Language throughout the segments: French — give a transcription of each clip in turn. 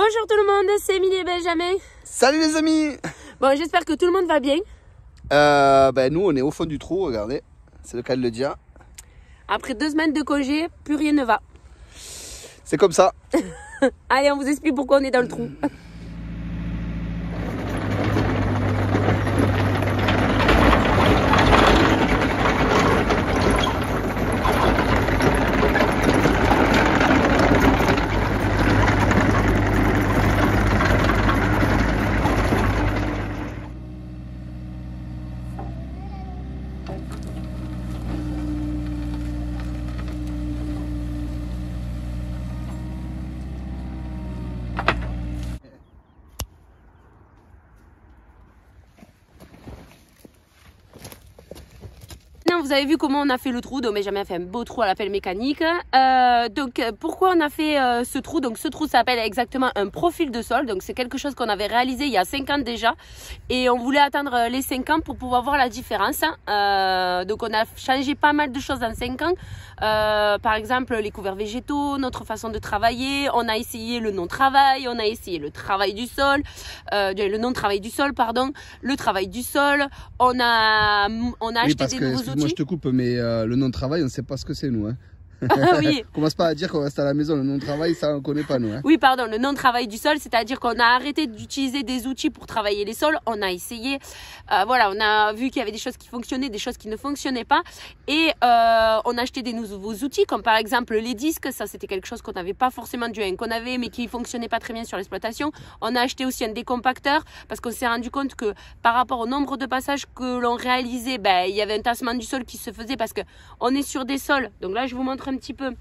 Bonjour tout le monde, c'est Émilie et Benjamin. Salut les amis. Bon, j'espère que tout le monde va bien. Nous on est au fond du trou, regardez, c'est le cas de le dire. Après 2 semaines de congé, plus rien ne va. C'est comme ça. Allez, on vous explique pourquoi on est dans le trou. Vous avez vu comment on a fait le trou, donc Benjamin a fait un beau trou à la pelle mécanique. Pourquoi on a fait ce trou? Donc ce trou s'appelle exactement un profil de sol. Donc c'est quelque chose qu'on avait réalisé il y a 5 ans déjà. Et on voulait attendre les 5 ans pour pouvoir voir la différence. Donc on a changé pas mal de choses en 5 ans. Par exemple les couverts végétaux, notre façon de travailler. On a essayé le non-travail, on a essayé le travail du sol, le non-travail du sol, pardon, le travail du sol. On a acheté des nouveaux outils. Moi je te coupe, mais le non-travail, on ne sait pas ce que c'est nous. Hein. Oui. Commence pas à dire qu'on reste à la maison, le non-travail, ça on ne connaît pas nous. Hein. Oui, pardon, le non-travail du sol, c'est-à-dire qu'on a arrêté d'utiliser des outils pour travailler les sols. On a essayé, voilà, on a vu qu'il y avait des choses qui fonctionnaient, des choses qui ne fonctionnaient pas. Et on a acheté des nouveaux outils, comme par exemple les disques. Ça, c'était quelque chose qu'on n'avait pas forcément dû, qu'on avait, mais qui ne fonctionnait pas très bien sur l'exploitation. On a acheté aussi un décompacteur, parce qu'on s'est rendu compte que par rapport au nombre de passages que l'on réalisait, il y avait un tassement du sol qui se faisait, parce qu'on est sur des sols. Donc là, je vous montre un petit peu.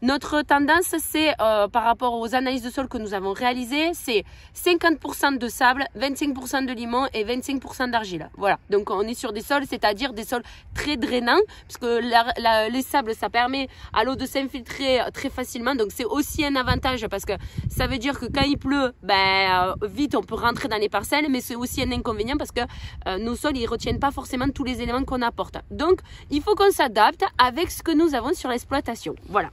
Notre tendance, c'est par rapport aux analyses de sol que nous avons réalisées, c'est 50% de sable, 25% de limon et 25% d'argile. Voilà, donc on est sur des sols, c'est-à-dire des sols très drainants, parce que les sables, ça permet à l'eau de s'infiltrer très facilement. Donc c'est aussi un avantage, parce que ça veut dire que quand il pleut, vite on peut rentrer dans les parcelles, mais c'est aussi un inconvénient, parce que nos sols, ils retiennent pas forcément tous les éléments qu'on apporte. Donc il faut qu'on s'adapte avec ce que nous avons sur l'exploitation. Voilà.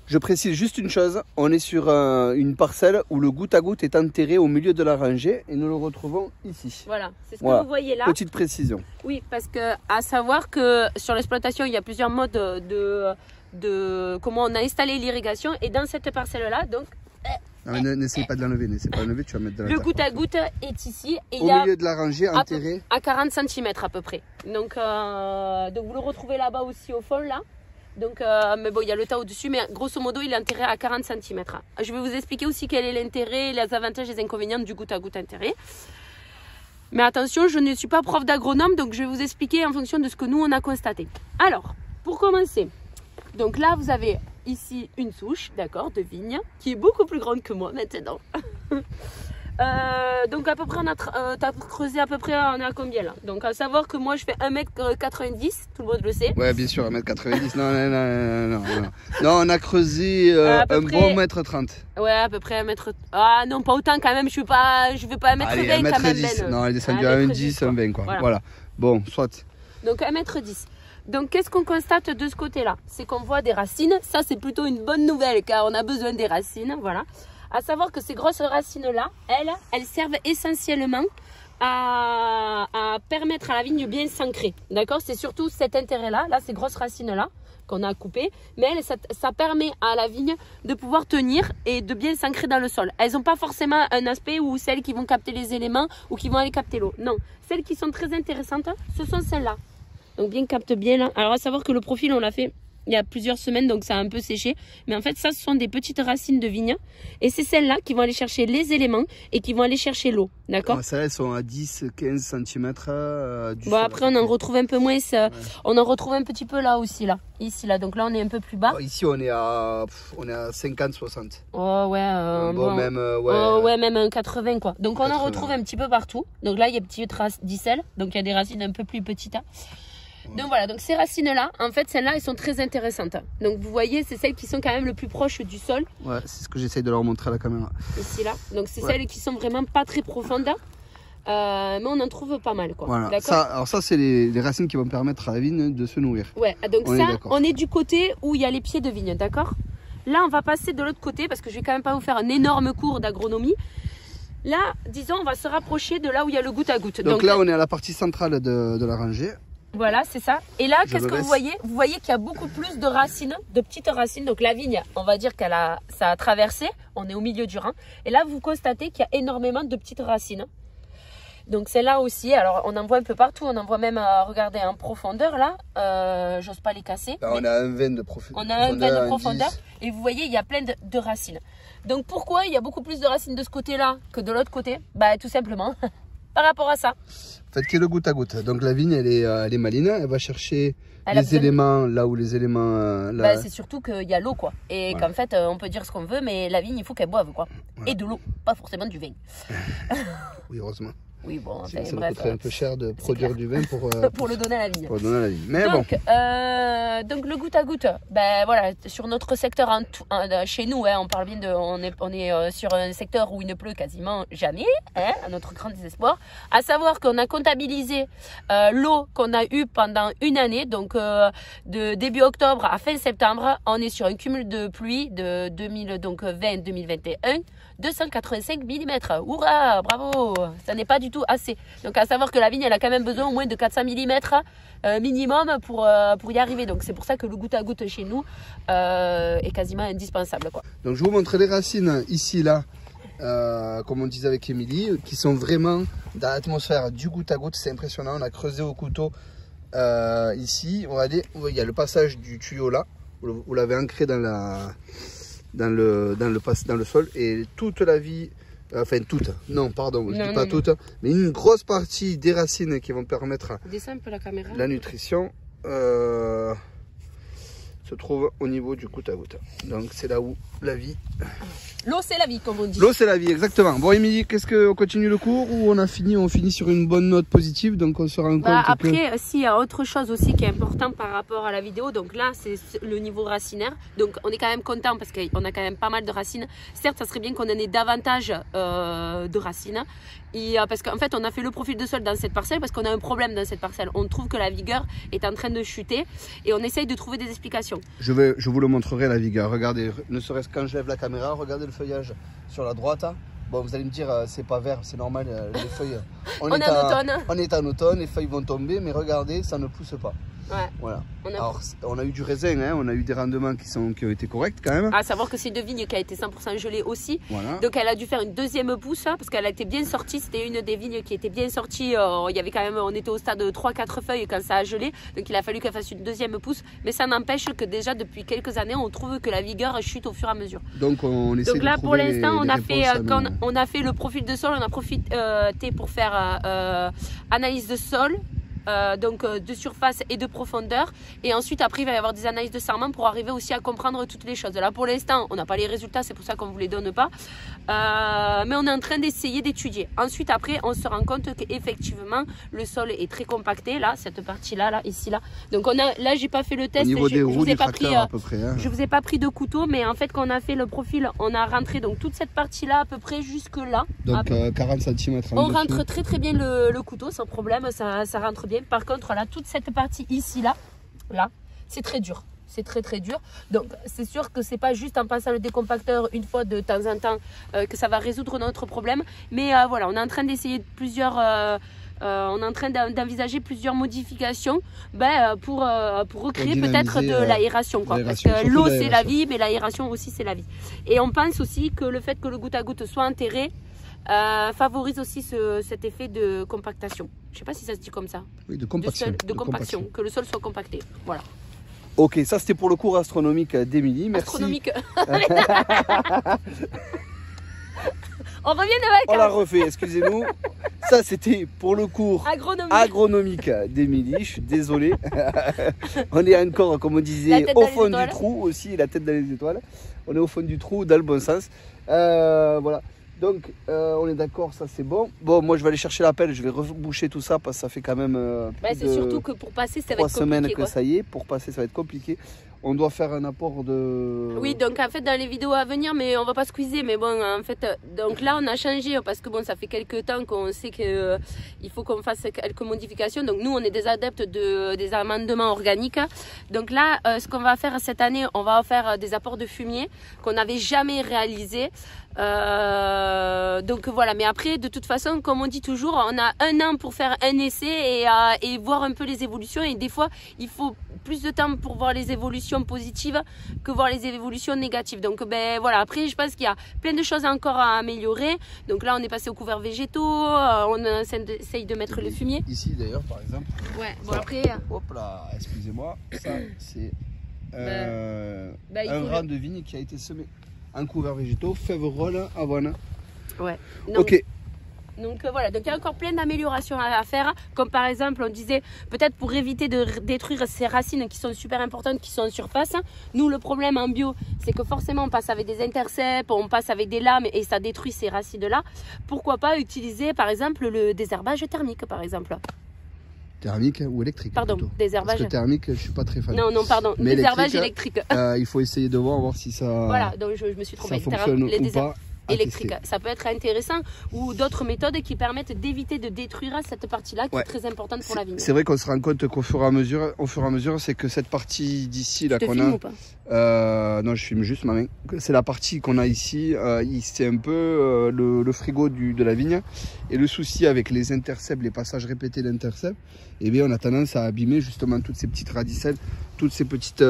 Je précise juste une chose, on est sur une parcelle où le goutte à goutte est enterré au milieu de la rangée et nous le retrouvons ici. Voilà, c'est ce que vous voyez là. Petite précision. Oui, parce que à savoir que sur l'exploitation, il y a plusieurs modes de comment on a installé l'irrigation, et dans cette parcelle-là, donc... N'essaye pas de l'enlever, tu vas mettre de la terre. Le goutte à goutte est ici. Et au milieu de la rangée, enterré. À 40 cm à peu près. Donc vous le retrouvez là-bas aussi au fond, là. Donc, mais bon, il y a le tas au-dessus, mais grosso modo, il est enterré à 40 cm. Je vais vous expliquer aussi quel est l'intérêt, les avantages et les inconvénients du goutte à goutte enterré. Mais attention, je ne suis pas prof d'agronome, donc je vais vous expliquer en fonction de ce que nous, on a constaté. Alors, pour commencer, donc là, vous avez ici une souche, d'accord, de vigne, qui est beaucoup plus grande que moi maintenant. Donc à peu près, t'as creusé à peu près, on est à combien là? Donc à savoir que moi je fais 1m90, tout le monde le sait. Ouais, bien sûr, 1m90, non. Non, on a creusé un bon 1m30. Ouais, à peu près 1m... Ah non, pas autant quand même, je vais pas 1m20 quand même. Non, elle est descendue à 1m10, 1m20 quoi. Voilà. Bon, soit. Donc 1m10. Donc qu'est-ce qu'on constate de ce côté-là? C'est qu'on voit des racines, ça c'est plutôt une bonne nouvelle, car on a besoin des racines, voilà. À savoir que ces grosses racines-là, elles servent essentiellement à permettre à la vigne de bien s'ancrer. D'accord? C'est surtout cet intérêt-là, ces grosses racines-là qu'on a coupées. Mais ça permet à la vigne de pouvoir tenir et de bien s'ancrer dans le sol. Elles n'ont pas forcément un aspect où celles qui vont capter les éléments ou qui vont aller capter l'eau. Non, celles qui sont très intéressantes, ce sont celles-là. Donc bien capte bien là. Alors à savoir que le profil, on l'a fait il y a plusieurs semaines, donc ça a un peu séché. Mais en fait, ça, ce sont des petites racines de vigne. Et c'est celles-là qui vont aller chercher les éléments et qui vont aller chercher l'eau. D'accord? Celles-là, elles sont à 10-15 cm du sol. Après, on en retrouve un peu moins. On en retrouve un petit peu là aussi, là. Ici, là. Donc là, on est un peu plus bas. Ici, on est à 50-60. Oh, ouais. Même un 80, quoi. Donc, 80. On en retrouve un petit peu partout. Donc là, il y a des petites traces d'icelle. Donc, il y a des racines un peu plus petites. Donc voilà, donc ces racines-là, en fait, celles-là, elles sont très intéressantes. Donc vous voyez, c'est celles qui sont quand même le plus proches du sol. Ouais, c'est ce que j'essaye de leur montrer à la caméra. Ici, là. Donc c'est celles qui sont vraiment pas très profondes. Mais on en trouve pas mal, quoi. Voilà. Alors ça, c'est les racines qui vont permettre à la vigne de se nourrir. Ouais, donc on est du côté où il y a les pieds de vigne, d'accord? Là, on va passer de l'autre côté parce que je vais quand même pas vous faire un énorme cours d'agronomie. Là, disons, on va se rapprocher de là où il y a le goutte à goutte. Donc là, on est à la partie centrale de la rangée. Voilà, c'est ça. Et là, qu'est-ce que vous voyez? Vous voyez qu'il y a beaucoup plus de racines, de petites racines. Donc la vigne, on va dire ça a traversé. On est au milieu du rang. Et là, vous constatez qu'il y a énormément de petites racines. Donc c'est là aussi. Alors on en voit un peu partout. On en voit même, regardez, en profondeur là. J'ose pas les casser. Là, on a un veine de profondeur. On a un veine de profondeur. Et vous voyez, il y a plein de racines. Donc pourquoi il y a beaucoup plus de racines de ce côté-là que de l'autre côté? Bah tout simplement par rapport à ça. En fait, qui est le goutte à goutte. Donc la vigne, elle est maline, elle va chercher les éléments là où les éléments. Bah, c'est surtout qu'il y a l'eau, quoi. Et voilà. Qu'en fait, on peut dire ce qu'on veut, mais la vigne, il faut qu'elle boive, quoi. Voilà. Et de l'eau, pas forcément du vin. Oui, heureusement. Oui, bon, ça nous coûterait un peu cher de produire du vin pour le donner à la vigne. Pour le donner à la vigne. Mais donc, bon. Donc le goutte à goutte, ben voilà, sur notre secteur chez nous, hein, on parle bien de, on est sur un secteur où il ne pleut quasiment jamais, hein, à notre grand désespoir. À savoir qu'on a comptabilisé l'eau qu'on a eue pendant une année, donc de début octobre à fin septembre, on est sur un cumul de pluie de 2020-2021. 285 mm. Hurrah, bravo. Ça n'est pas du tout assez. Donc à savoir que la vigne, elle a quand même besoin au moins de 400 mm minimum pour y arriver. Donc c'est pour ça que le goutte à goutte chez nous est quasiment indispensable, quoi. Donc je vous montre les racines ici, là, comme on disait avec Émilie, qui sont vraiment dans l'atmosphère du goutte à goutte. C'est impressionnant. On a creusé au couteau ici. Regardez, il y a le passage du tuyau là. Vous l'avez ancré dans le sol, et toute la vie, enfin toute, non pardon, je dis pas toute, mais une grosse partie des racines qui vont permettre la nutrition se trouve au niveau du goutte à goutte. Donc c'est là où la vie... L'eau c'est la vie, comme on dit. L'eau c'est la vie, exactement. Bon Émilie, qu'est-ce qu'on continue le cours ou on finit sur une bonne note positive, donc on se rend compte après, s'il y a autre chose aussi qui est important par rapport à la vidéo, donc là c'est le niveau racinaire. Donc on est quand même content parce qu'on a quand même pas mal de racines. Certes, ça serait bien qu'on en ait davantage de racines. Et, parce qu'en fait on a fait le profil de sol dans cette parcelle parce qu'on a un problème dans cette parcelle. On trouve que la vigueur est en train de chuter et on essaye de trouver des explications. Je vous le montrerai, la vigueur. Regardez, ne serait-ce quand je lève la caméra, regardez le feuillage sur la droite. Bon, vous allez me dire, c'est pas vert, c'est normal, les feuilles. On est en automne, les feuilles vont tomber, mais regardez, ça ne pousse pas. Ouais. Voilà. Alors, on a eu du raisin, hein, on a eu des rendements qui ont été corrects quand même. À savoir que c'est une vigne qui a été 100% gelée aussi. Voilà. Donc elle a dû faire une deuxième pousse parce qu'elle a été bien sortie. C'était une des vignes qui était bien sortie. Il y avait quand même, on était au stade de 3-4 feuilles quand ça a gelé. Donc il a fallu qu'elle fasse une deuxième pousse. Mais ça n'empêche que déjà depuis quelques années, on trouve que la vigueur chute au fur et à mesure. Donc on essaie. Donc là pour l'instant, on a fait le profil de sol, on a profité pour faire analyse de sol. Donc de surface et de profondeur, et ensuite après il va y avoir des analyses de sarment pour arriver aussi à comprendre toutes les choses. Là pour l'instant on n'a pas les résultats, c'est pour ça qu'on ne vous les donne pas, mais on est en train d'essayer d'étudier. Ensuite après on se rend compte qu'effectivement le sol est très compacté, là cette partie là, ici là. Donc là j'ai pas fait le test, je vous ai pas pris à peu près, hein. Je vous ai pas pris de couteau, mais en fait quand on a fait le profil, on a rentré donc toute cette partie là à peu près jusque là. Donc 40 cm. On rentre très bien le couteau sans problème, ça rentre bien. Par contre là toute cette partie ici là c'est très dur, c'est très dur. Donc c'est sûr que c'est pas juste en passant le décompacteur une fois de temps en temps que ça va résoudre notre problème, mais voilà, on est en train d'essayer plusieurs on est en train d'envisager plusieurs modifications pour recréer peut-être de l'aération, parce que l'eau c'est la vie, mais l'aération aussi c'est la vie. Et on pense aussi que le fait que le goutte à goutte soit enterré favorise aussi cet effet de compactation. Je ne sais pas si ça se dit comme ça. Oui, de compaction. De compaction, que le sol soit compacté. Voilà. Ok, ça c'était pour le cours astronomique d'Émilie. Merci. Astronomique. On revient de vacances. On l'a refait, excusez-nous. Ça c'était pour le cours agronomique d'Émilie. Je suis désolé. On est encore, comme on disait, au fond du trou aussi, la tête dans les étoiles. On est au fond du trou, dans le bon sens. Voilà. Donc on est d'accord, ça c'est bon. Bon, moi je vais aller chercher la pelle, je vais reboucher tout ça parce que ça fait quand même c'est surtout que pour passer ça va être compliqué. 3 semaines que ça y est, pour passer ça va être compliqué. on doit faire un apport de... Oui, donc en fait dans les vidéos à venir, mais on va pas squeezer, mais bon en fait, donc là on a changé parce que bon ça fait quelques temps qu'on sait que il faut qu'on fasse quelques modifications. Donc nous on est des adeptes des amendements organiques. Donc là ce qu'on va faire cette année, on va faire des apports de fumier qu'on n'avait jamais réalisé. Donc voilà, mais après de toute façon comme on dit toujours, on a un an pour faire un essai et voir un peu les évolutions, et des fois il faut plus de temps pour voir les évolutions positives que voir les évolutions négatives. Donc ben voilà, après je pense qu'il y a plein de choses encore à améliorer. Donc là on est passé aux couverts végétaux, on essaye de mettre le fumier. Ici d'ailleurs par exemple. Ouais, bon ça, après... Hop là, excusez-moi, ça c'est un rang de vigne qui a été semé en couverts végétaux, fèves-rolles, avoine. Ouais. Donc, ok. Donc voilà, donc il y a encore plein d'améliorations à faire, comme par exemple on disait peut-être pour éviter de détruire ces racines qui sont super importantes, qui sont en surface. Nous le problème en bio, c'est que forcément on passe avec des intercepts, on passe avec des lames et ça détruit ces racines là. Pourquoi pas utiliser par exemple le désherbage thermique par exemple. Thermique ou électrique? Pardon, désherbage. Parce que thermique, je suis pas très fan. Non, pardon, mais désherbage électrique. Il faut essayer de voir si ça... Voilà, donc je me suis trompée. Ça fonctionne ou pas. Électrique, ça peut être intéressant, ou d'autres méthodes qui permettent d'éviter de détruire cette partie-là qui est très importante pour la vigne. C'est vrai qu'on se rend compte qu'au fur et à mesure, c'est que cette partie d'ici là qu'on a. Ou pas non, je filme juste ma main. C'est la partie qu'on a ici. C'est un peu le frigo de la vigne. Et le souci avec les intercepts, les passages répétés d'intercepts, eh bien, on a tendance à abîmer justement toutes ces petites radicelles, toutes ces petites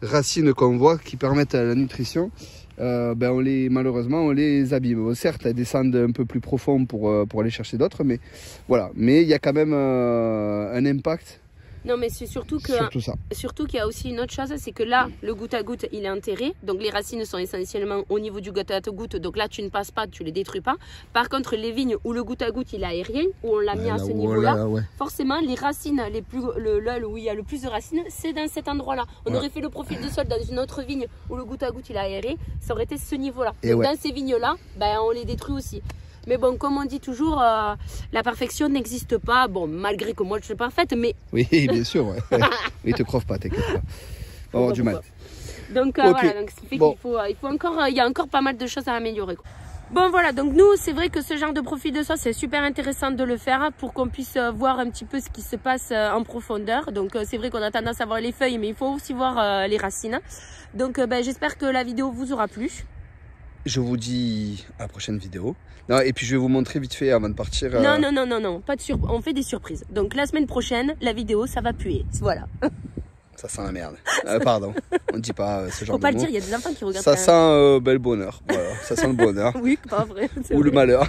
racines qu'on voit qui permettent à la nutrition. Malheureusement on les abîme. Bon, certes elles descendent un peu plus profond pour aller chercher d'autres, mais voilà, mais il y a quand même un impact. Non mais c'est surtout qu'il y a aussi une autre chose, c'est que là le goutte à goutte il est enterré, donc les racines sont essentiellement au niveau du goutte à goutte, donc là tu ne passes pas, tu les détruis pas. Par contre les vignes où le goutte à goutte il est aérien, où on l'a mis à ce niveau là, forcément les racines, le où il y a le plus de racines, c'est dans cet endroit là. On aurait fait le profil de sol dans une autre vigne où le goutte à goutte il est aéré, ça aurait été ce niveau là. Donc dans ces vignes là, on les détruit aussi. Mais bon, comme on dit toujours, la perfection n'existe pas. Bon, malgré que moi je suis parfaite, mais... Oui, bien sûr. Ouais. Il te creve pas, t'inquiète pas. On va avoir du mal. Donc voilà, donc ce qui fait qu'il y a encore pas mal de choses à améliorer, quoi. Bon voilà, donc nous c'est vrai que ce genre de profil de sol c'est super intéressant de le faire pour qu'on puisse voir un petit peu ce qui se passe en profondeur. Donc c'est vrai qu'on a tendance à voir les feuilles, mais il faut aussi voir les racines. Donc j'espère que la vidéo vous aura plu. Je vous dis à la prochaine vidéo. Non, et puis je vais vous montrer vite fait avant de partir. Non, pas de on fait des surprises. Donc la semaine prochaine, la vidéo, ça va puer. Voilà. Ça sent la merde. Pardon, on ne dit pas ce genre de mots. Faut pas le dire, il y a des enfants qui regardent. Ça sent le bonheur. Voilà, ça sent le bonheur. Oui, pas vrai. Ou le malheur.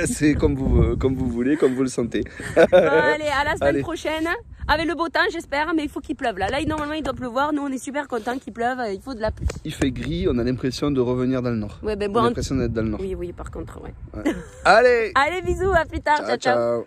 C'est comme vous voulez, comme vous le sentez. Allez, à la semaine prochaine. Avec le beau temps, j'espère, mais il faut qu'il pleuve. Là, normalement, il doit pleuvoir. Nous, on est super contents qu'il pleuve. Il faut de la pluie. Il fait gris, on a l'impression de revenir dans le nord. Ouais, on a l'impression d'être dans le nord. Oui, par contre, ouais. Allez, bisous, à plus tard. Ciao.